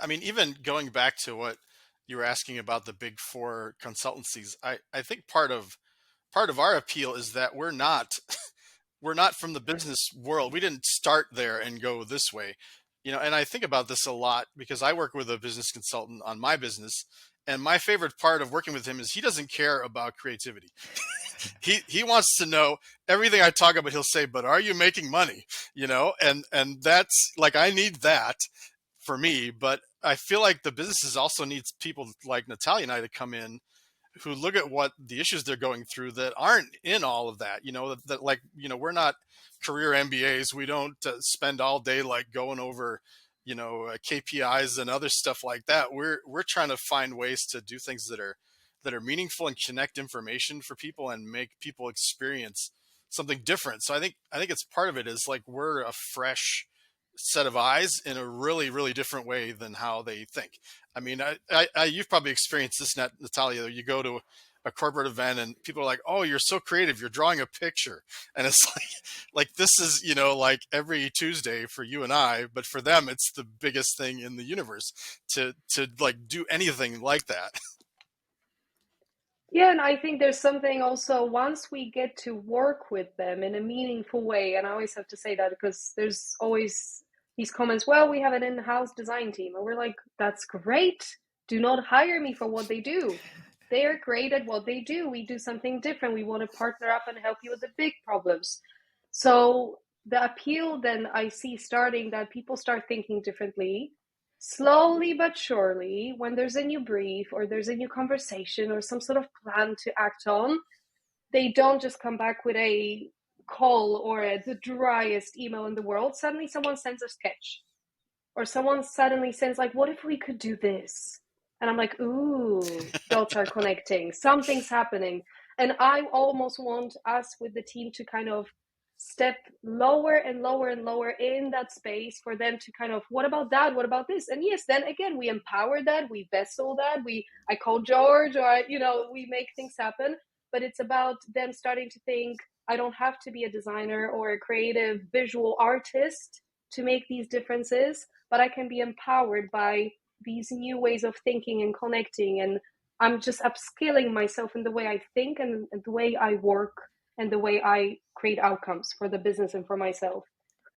I mean, even going back to what you were asking about the big four consultancies, I think part of our appeal is that we're not from the business world. We didn't start there and go this way. And I think about this a lot because I work with a business consultant on my business, and my favorite part of working with him is he doesn't care about creativity. He wants to know everything I talk about. He'll say, "But are you making money?" And that's like I need that for me, but I feel like the businesses also needs people like Natalia and I to come in who look at what the issues they're going through that aren't in all of that. That like we're not career MBAs. We don't spend all day like going over KPIs and other stuff like that. We're trying to find ways to do things that are meaningful and connect information for people and make people experience something different. So I think it's part of it is like we're a fresh set of eyes in a really really different way than how they think. I mean, you've probably experienced this, Natalia. You go to a corporate event and people are like, "Oh, you're so creative. You're drawing a picture," and it's like this is like every Tuesday for you and I, but for them, it's the biggest thing in the universe to like do anything like that. Yeah, and I think there's something also once we get to work with them in a meaningful way, and I always have to say that because there's always these comments, well, we have an in-house design team, and we're like, that's great. Do not hire me for what they do. They are great at what they do. We do something different. We want to partner up and help you with the big problems. So the appeal then I see starting that people start thinking differently slowly but surely, when there's a new brief or there's a new conversation or some sort of plan to act on, they don't just come back with a call or the driest email in the world. Suddenly someone sends a sketch or someone suddenly sends like, what if we could do this? And I'm like, ooh, dots are connecting, something's happening. And I almost want us with the team to kind of step lower and lower and lower in that space for them to kind of, what about that, what about this? And yes, then again, we empower that, we vessel that, I call George, or we make things happen. But it's about them starting to think, I don't have to be a designer or a creative visual artist to make these differences, but I can be empowered by these new ways of thinking and connecting. And I'm just upskilling myself in the way I think and the way I work and the way I create outcomes for the business and for myself.